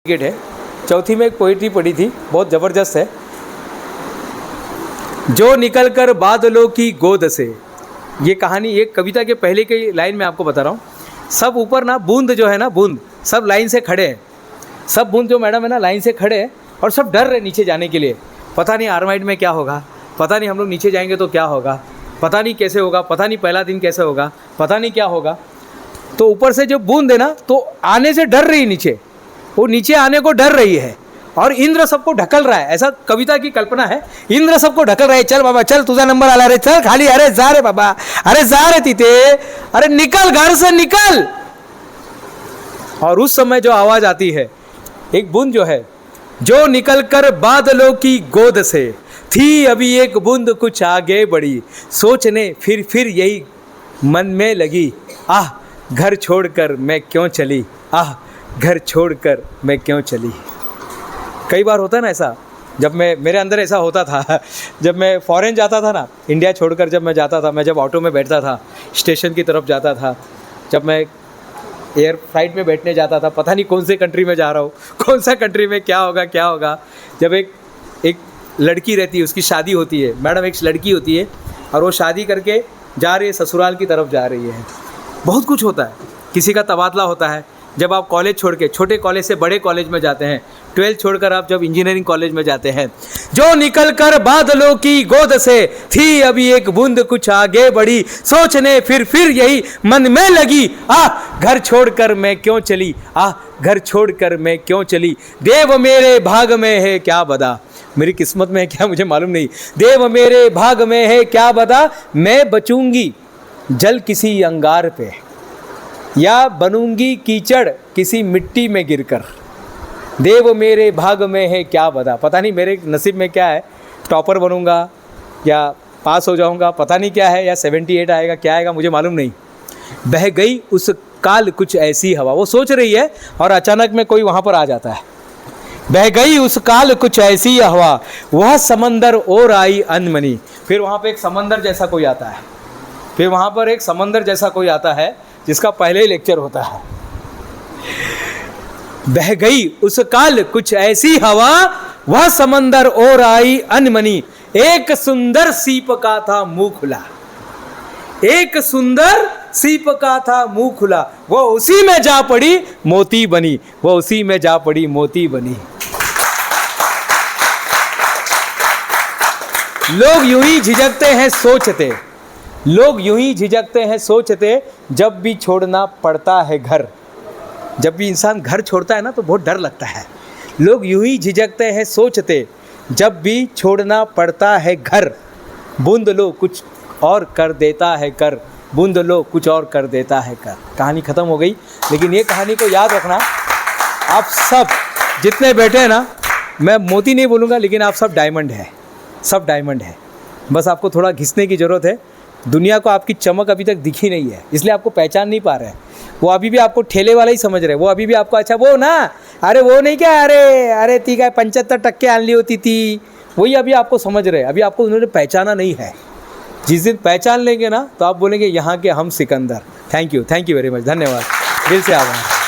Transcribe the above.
है। चौथी में एक पोइट्री पढ़ी थी, बहुत ज़बरदस्त है। जो निकल कर बादलों की गोद से, ये कहानी एक कविता के पहले की लाइन में आपको बता रहा हूँ। सब ऊपर ना बूंद जो है ना, बूंद सब लाइन से खड़े हैं, सब बूंद जो मैडम है ना लाइन से खड़े हैं और सब डर रहे नीचे जाने के लिए। पता नहीं आर्माइड में क्या होगा, पता नहीं हम लोग नीचे जाएंगे तो क्या होगा, पता नहीं कैसे होगा, पता नहीं पहला दिन कैसे होगा, पता नहीं क्या होगा। तो ऊपर से जो बूंद है ना, तो आने से डर रही नीचे, वो नीचे आने को डर रही है और इंद्र सबको ढकल रहा है। ऐसा कविता की कल्पना है, इंद्र सबको ढकल रहा है, चल बाबा चल, तुझा नंबर आला रे, चल खाली, अरे जा रे बाबा, अरे जा रे तीते, अरे निकल घर से निकल। और उस समय जो आवाज आती है, एक बूंद जो है, जो निकल कर बादलों की गोद से थी अभी एक बूंद कुछ आगे बढ़ी, सोचने फिर यही मन में लगी, आह घर छोड़कर मैं क्यों चली, आह घर छोड़कर मैं क्यों चली। कई बार होता है ना ऐसा, जब मैं, मेरे अंदर ऐसा होता था जब मैं फॉरेन जाता था ना, इंडिया छोड़कर जब मैं जाता था, मैं जब ऑटो में बैठता था, स्टेशन की तरफ जाता था, जब मैं एयर फ्लाइट में बैठने जाता था, पता नहीं कौन से कंट्री में जा रहा हूँ, कौन सा कंट्री में क्या होगा। जब एक लड़की रहती है, उसकी शादी होती है, मैडम एक लड़की होती है और वो शादी करके जा रही है, ससुराल की तरफ जा रही है। बहुत कुछ होता है, किसी का तबादला होता है, जब आप कॉलेज छोड़ के छोटे कॉलेज से बड़े कॉलेज में जाते हैं, 12th छोड़कर आप जब इंजीनियरिंग कॉलेज में जाते हैं। जो निकल कर बादलों की गोद से थी अभी एक बूंद कुछ आगे बढ़ी, सोचने फिर यही मन में लगी, आह घर छोड़कर मैं क्यों चली, आह घर छोड़कर मैं क्यों चली। देव मेरे भाग में है क्या बदा, मेरी किस्मत में है क्या मुझे मालूम नहीं, देव मेरे भाग में है क्या बदा, मैं बचूंगी जल किसी अंगार पे या बनूंगी कीचड़ किसी मिट्टी में गिरकर। देव मेरे भाग में है क्या बता, पता नहीं मेरे नसीब में क्या है, टॉपर बनूंगा या पास हो जाऊंगा, पता नहीं क्या है, या 78 आएगा, क्या आएगा मुझे मालूम नहीं। बह गई उस काल कुछ ऐसी हवा, वो सोच रही है और अचानक में कोई वहाँ पर आ जाता है। बह गई उस काल कुछ ऐसी हवा, वह समंदर और आई अनमनी। फिर वहाँ पर एक समंदर जैसा कोई आता है, फिर वहाँ पर एक समंदर जैसा कोई आता है जिसका पहले ही लेक्चर होता है। बह गई उस काल कुछ ऐसी हवा, वह समंदर और आई अनमनी, एक सुंदर सीप का था मुंह खुला, एक सुंदर सीप का था मुंह खुला, वो उसी में जा पड़ी मोती बनी, वो उसी में जा पड़ी मोती बनी। लोग यूं ही झिझकते हैं सोचते, लोग यूं ही झिझकते हैं सोचते, जब भी छोड़ना पड़ता है घर। जब भी इंसान घर छोड़ता है ना तो बहुत डर लगता है। लोग यूं ही झिझकते हैं सोचते, जब भी छोड़ना पड़ता है घर। बूंद लो कुछ और कर देता है कर, बूंद लो कुछ और कर देता है कर। कहानी ख़त्म हो गई, लेकिन ये कहानी को याद रखना, आप सब जितने बैठे हैं ना, मैं मोती नहीं बोलूँगा, लेकिन आप सब डायमंड है, सब डायमंड है। बस आपको थोड़ा घिसने की ज़रूरत है। दुनिया को आपकी चमक अभी तक दिखी नहीं है, इसलिए आपको पहचान नहीं पा रहे हैं। वो अभी भी आपको ठेले वाला ही समझ रहे हैं, वो अभी भी आपको, अच्छा वो ना, अरे वो नहीं क्या, अरे ती का 75% आनली होती थी, वही अभी आपको समझ रहे हैं। अभी आपको उन्होंने पहचाना नहीं है। जिस दिन पहचान लेंगे ना तो आप बोलेंगे यहाँ के हम Sikandar. Thank you very much, धन्यवाद, दिल से आभार।